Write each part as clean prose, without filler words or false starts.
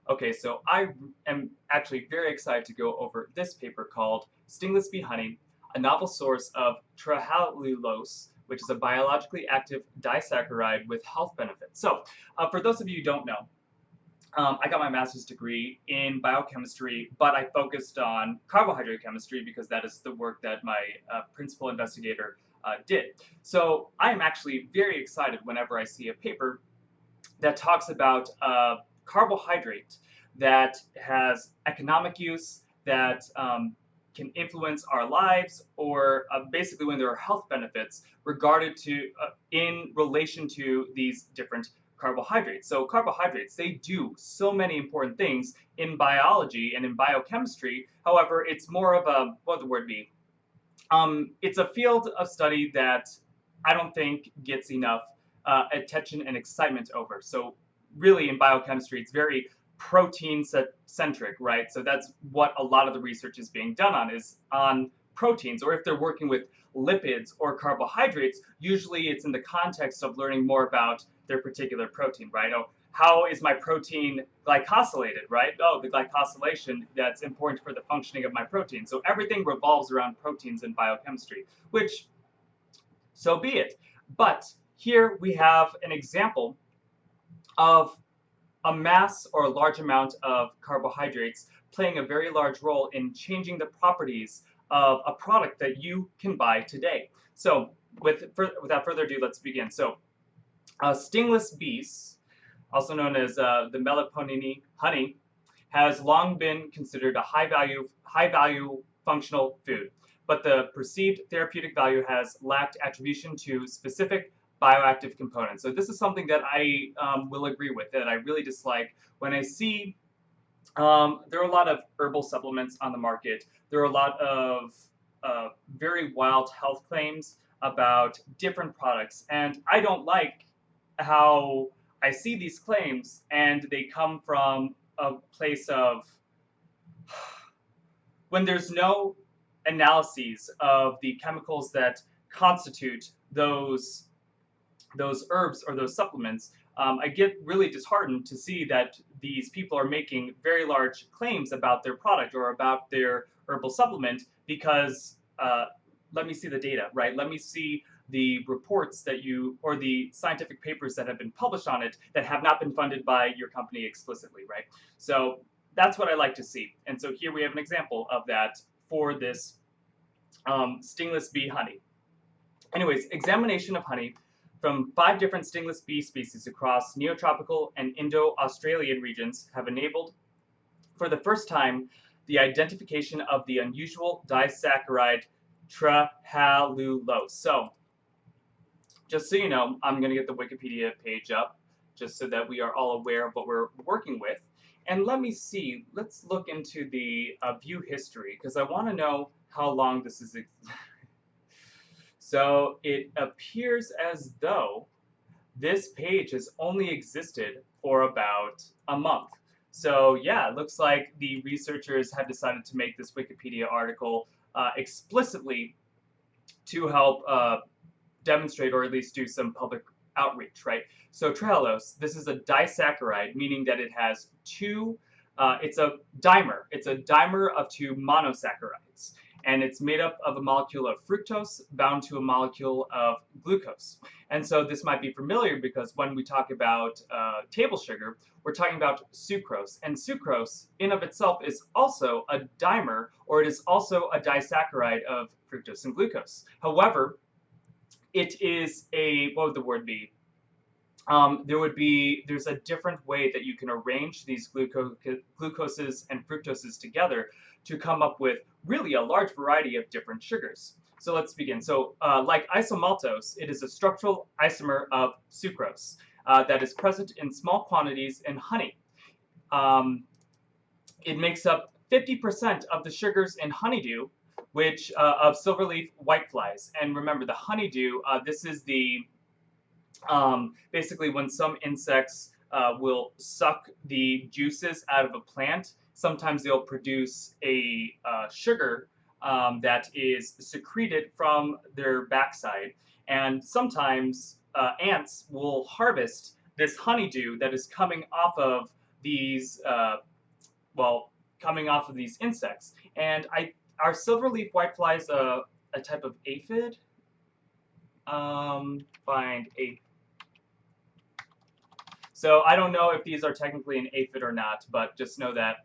Okay, so I am actually very excited to go over this paper called Stingless Bee Honey, a novel source of trehalulose, which is a biologically active disaccharide with health benefits. So, for those of you who don't know, I got my master's degree in biochemistry, but I focused on carbohydrate chemistry because that is the work that my principal investigator did. So I am actually very excited whenever I see a paper that talks about carbohydrate that has economic use, that can influence our lives, or basically when there are health benefits regarded to in relation to these different carbohydrates. So carbohydrates, they do so many important things in biology and in biochemistry. However, it's more of a, what would the word be? It's a field of study that I don't think gets enough attention and excitement over. So really in biochemistry, it's very protein centric, right? So that's what a lot of the research is being done on is on proteins, or if they're working with lipids or carbohydrates, usually it's in the context of learning more about their particular protein, right? Oh, how is my protein glycosylated, right? Oh, the glycosylation that's important for the functioning of my protein. So everything revolves around proteins in biochemistry, which so be it. But here we have an example of a mass or a large amount of carbohydrates playing a very large role in changing the properties of a product that you can buy today. So without further ado, let's begin. So stingless bees, also known as the Meliponiene honey, has long been considered a high value functional food, but the perceived therapeutic value has lacked attribution to specific bioactive components. So this is something that I will agree with, that I really dislike when I see there are a lot of herbal supplements on the market. There are a lot of very wild health claims about different products, and I don't like how I see these claims and they come from a place of when there's no analyses of the chemicals that constitute those herbs or those supplements, I get really disheartened to see that these people are making very large claims about their product or about their herbal supplement because let me see the data, right? Let me see the reports that you or the scientific papers that have been published on it that have not been funded by your company explicitly, right? So that's what I like to see. And so here we have an example of that for this stingless bee honey. Anyways, examination of honey from 5 different stingless bee species across neotropical and Indo-Australian regions have enabled, for the first time, the identification of the unusual disaccharide trehalulose. So, just so you know, I'm going to get the Wikipedia page up just so that we are all aware of what we're working with. And let me see, let's look into the view history because I want to know how long this is. So it appears as though this page has only existed for about a month. So yeah, it looks like the researchers have decided to make this Wikipedia article explicitly to help demonstrate or at least do some public outreach, right? So trehalose, this is a disaccharide, meaning that it has it's a dimer. It's a dimer of 2 monosaccharides. And it's made up of a molecule of fructose bound to a molecule of glucose. And so this might be familiar because when we talk about table sugar, we're talking about sucrose. And sucrose in of itself is also a dimer, or it is also a disaccharide of fructose and glucose. However, it is a, what would the word be? There's a different way that you can arrange these glucoses and fructoses together to come up with really a large variety of different sugars. So let's begin. So like isomaltose, it is a structural isomer of sucrose that is present in small quantities in honey. It makes up 50% of the sugars in honeydew, which of silverleaf whiteflies. And remember, the honeydew, this is the basically when some insects will suck the juices out of a plant, sometimes they'll produce a sugar that is secreted from their backside. And sometimes ants will harvest this honeydew that is coming off of these, well, coming off of these insects. And are silverleaf whiteflies a type of aphid? Find aphid. So I don't know if these are technically an aphid or not, but just know that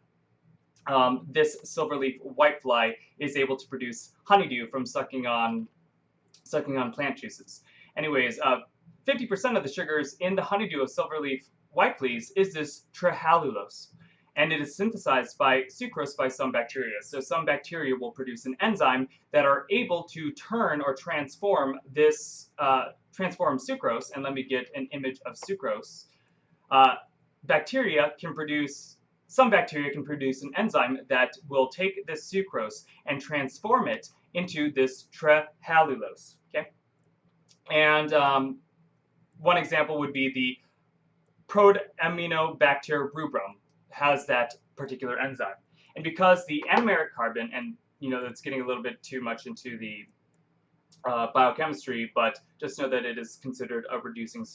this silverleaf whitefly is able to produce honeydew from sucking on plant juices. Anyways, 50% of the sugars in the honeydew of silverleaf whiteflies is this trehalulose, and it is synthesized by sucrose by some bacteria. So some bacteria will produce an enzyme that are able to turn or transform this transform sucrose. And let me get an image of sucrose. Some bacteria can produce an enzyme that will take this sucrose and transform it into this trehalulose. Okay, and one example would be the Proaminobacter rubrum has that particular enzyme. And because the anomeric carbon, and that's getting a little bit too much into the biochemistry, but just know that it is considered a reducing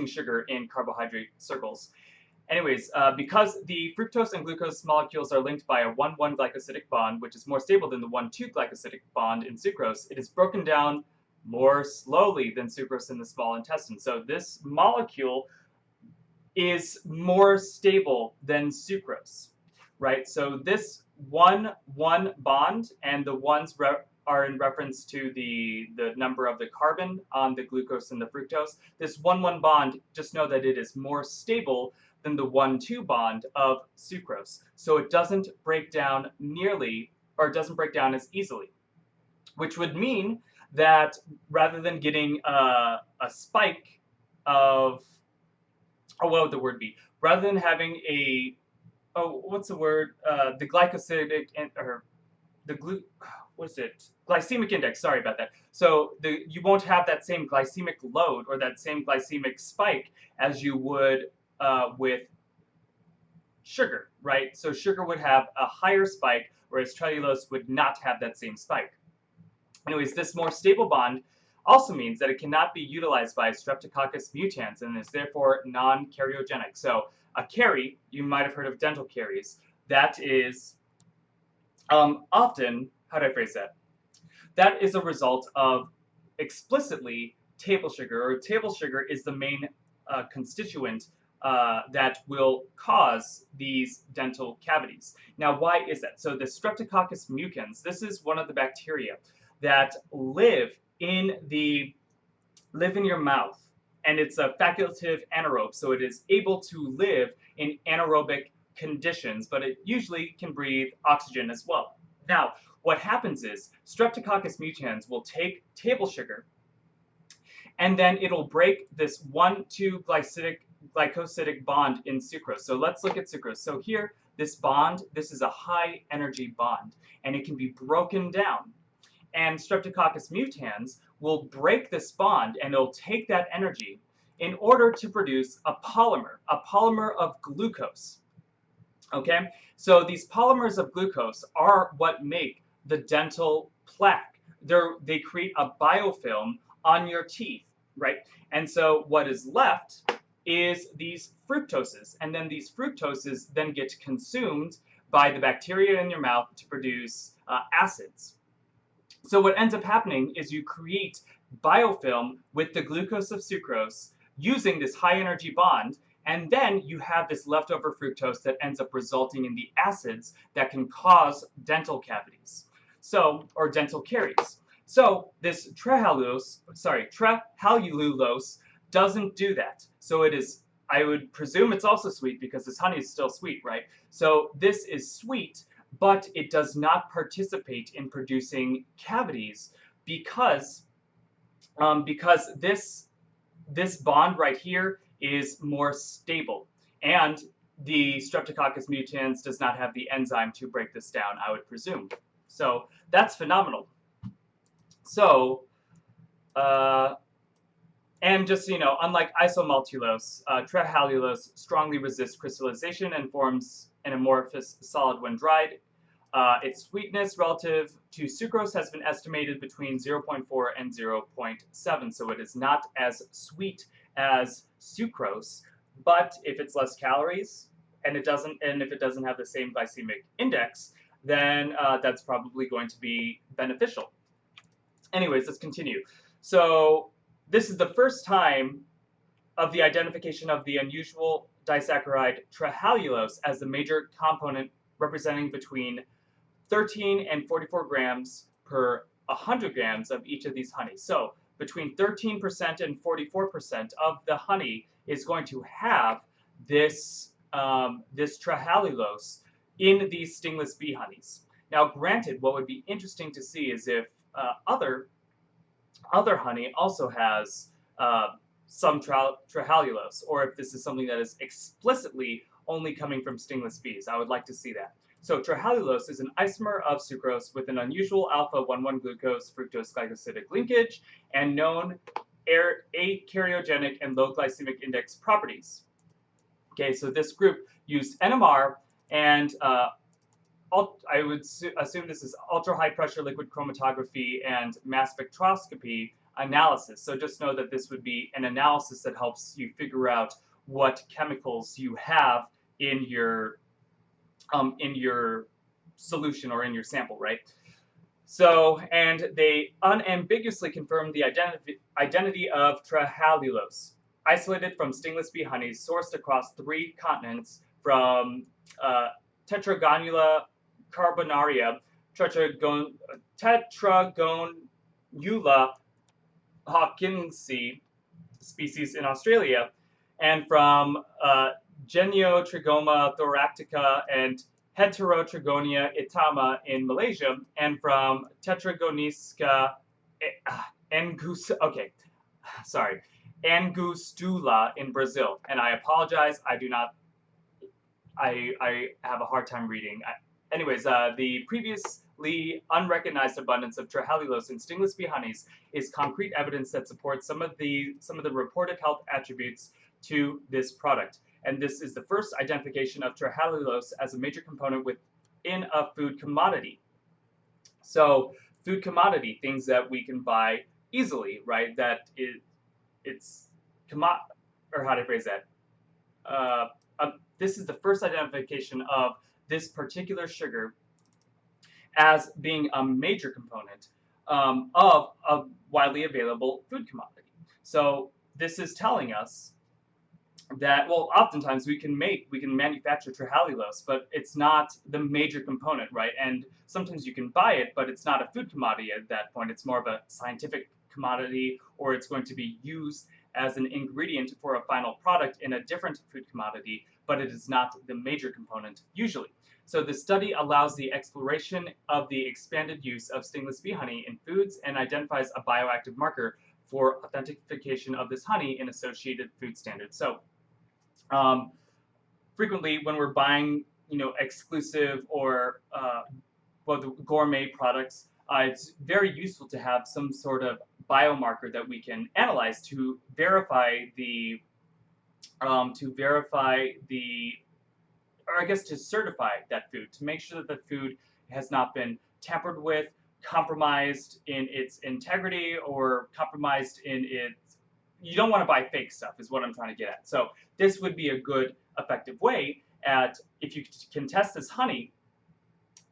sugar in carbohydrate circles. Anyways, because the fructose and glucose molecules are linked by a 1,1 glycosidic bond, which is more stable than the 1,2 glycosidic bond in sucrose, it is broken down more slowly than sucrose in the small intestine. So this molecule is more stable than sucrose, right? So this 1,1 bond, and the ones are in reference to the number of the carbon on the glucose and the fructose. This 1,1 bond, just know that it is more stable than the 1,2 bond of sucrose. So it doesn't break down doesn't break down as easily, which would mean that rather than getting a spike of, what would the word be? Rather than having what's the word? The glycosidic, glycemic index, sorry about that. So you won't have that same glycemic load or that same glycemic spike as you would with sugar, right? So sugar would have a higher spike, whereas cellulose would not have that same spike. Anyways, this more stable bond also means that it cannot be utilized by Streptococcus mutans and is therefore non-karyogenic. So a kary, you might have heard of dental caries, that is often, how do I phrase that? That is a result of explicitly table sugar, or table sugar is the main constituent that will cause these dental cavities. Now, why is that? So the Streptococcus mutans, this is one of the bacteria that live in your mouth, and it's a facultative anaerobe, so it is able to live in anaerobic conditions, but it usually can breathe oxygen as well. Now, what happens is Streptococcus mutans will take table sugar, and then it'll break this 1,2 glycosidic bond in sucrose. So let's look at sucrose. So here, this bond, this is a high energy bond, and it can be broken down. And Streptococcus mutans will break this bond, and it'll take that energy in order to produce a polymer of glucose. Okay, so these polymers of glucose are what make the dental plaque. They create a biofilm on your teeth, right? And so what is left is these fructoses, and then these fructoses then get consumed by the bacteria in your mouth to produce acids. So what ends up happening is you create biofilm with the glucose of sucrose using this high energy bond, and then you have this leftover fructose that ends up resulting in the acids that can cause dental cavities, or dental caries. So this trehalulose doesn't do that. So it is, I would presume it's also sweet because this honey is still sweet, right? So this is sweet, but it does not participate in producing cavities because this bond right here is more stable, and the Streptococcus mutans does not have the enzyme to break this down, I would presume. So that's phenomenal. So, and just so you know, unlike isomaltulose, trehalulose strongly resists crystallization and forms an amorphous solid when dried. Its sweetness relative to sucrose has been estimated between 0.4 and 0.7, so it is not as sweet as sucrose, But if it's less calories and if it doesn't have the same glycemic index, then that's probably going to be beneficial. Anyways, let's continue. So this is the first time of the identification of the unusual disaccharide trehalulose as the major component, representing between 13 and 44 grams per 100 grams of each of these honeys. So between 13% and 44% of the honey is going to have this trehalulose in these stingless bee honeys. Now, granted, what would be interesting to see is if other honey also has some trehalulose, or if this is something that is explicitly only coming from stingless bees. I would like to see that. So trehalulose is an isomer of sucrose with an unusual alpha-1,1-glucose fructose glycosidic linkage and known acyriogenic and low glycemic index properties. Okay, so this group used NMR and I would assume this is ultra high pressure liquid chromatography and mass spectroscopy analysis. So just know that this would be an analysis that helps you figure out what chemicals you have in your solution or in your sample, right? So, and they unambiguously confirmed the identity of trehalulose, isolated from stingless bee honeys sourced across 3 continents from Tetragonula carbonaria, Tetragonula hawkinsii species in Australia, and from Geniotrigoma thoractica and Heterotrigonia itama in Malaysia, and from Tetragonisca angustula in Brazil. And I apologize, I have a hard time reading. Anyways, the previously unrecognized abundance of trehalulose in stingless bee honeys is concrete evidence that supports some of the reported health attributes to this product. And this is the first identification of trehalulose as a major component within a food commodity. So, food commodity, things that we can buy easily, right? Or how to phrase that? This is the first identification of this particular sugar as being a major component of a widely available food commodity. So this is telling us that, well, oftentimes we can manufacture trehalulose, but it's not the major component, right? And sometimes you can buy it, but it's not a food commodity at that point. It's more of a scientific commodity, or it's going to be used as an ingredient for a final product in a different food commodity, but it is not the major component usually. So the study allows the exploration of the expanded use of stingless bee honey in foods and identifies a bioactive marker for authentication of this honey in associated food standards. So frequently when we're buying, exclusive or the gourmet products, it's very useful to have some sort of biomarker that we can analyze to verify to certify that food, to make sure that the food has not been tampered with, compromised in its integrity, or compromised in its. You don't want to buy fake stuff, is what I'm trying to get at. So this would be a good, effective way at, if you can test this honey,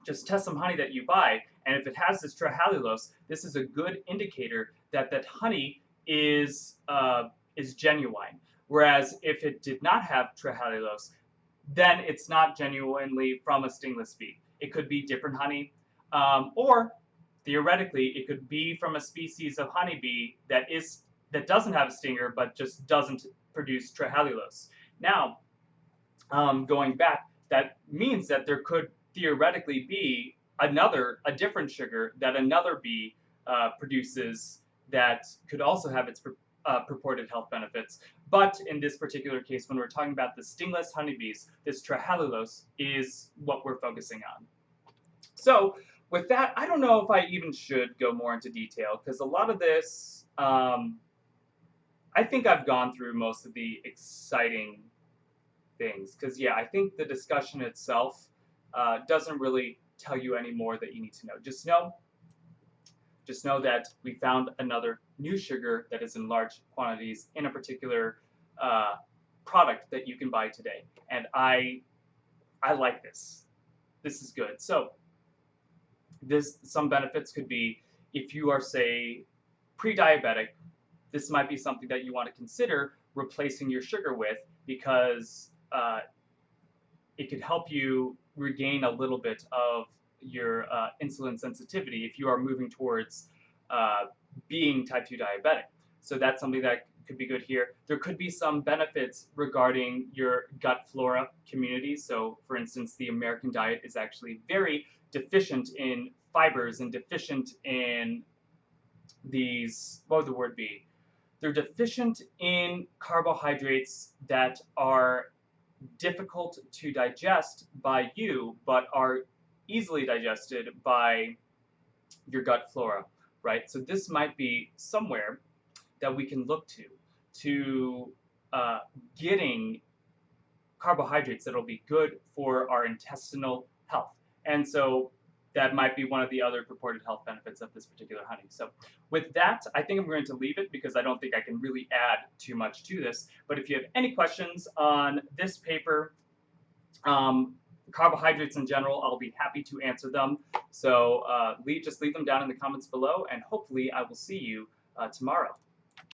just test some honey that you buy, and if it has this trehalulose, this is a good indicator that that honey is genuine. Whereas if it did not have trehalulose, then it's not genuinely from a stingless bee. It could be different honey, or theoretically, it could be from a species of honeybee that doesn't have a stinger but just doesn't produce trehalulose. Now, going back, that means that there could theoretically be a different sugar that another bee produces that could also have its purported health benefits. But in this particular case, when we're talking about the stingless honeybees, this trehalulose is what we're focusing on. So with that, I don't know if I even should go more into detail, because a lot of this, I think I've gone through most of the exciting things. Because yeah, I think the discussion itself doesn't really tell you any more that you need to know. Just know that we found another new sugar that is in large quantities in a particular product that you can buy today. And I like this. This is good. So some benefits could be if you are, say, pre-diabetic, this might be something that you want to consider replacing your sugar with because it could help you regain a little bit of your insulin sensitivity if you are moving towards uh, being type 2 diabetic. So that's something that could be good here. There could be some benefits regarding your gut flora community. So, for instance, the American diet is actually very deficient in fibers and deficient in these, what would the word be? They're deficient in carbohydrates that are difficult to digest by you, but are easily digested by your gut flora, right? So this might be somewhere that we can look to getting carbohydrates that'll be good for our intestinal health. And so that might be one of the other purported health benefits of this particular honey. So with that, I think I'm going to leave it because I don't think I can really add too much to this. But if you have any questions on this paper, carbohydrates in general, I'll be happy to answer them. So just leave them down in the comments below, and hopefully I will see you tomorrow.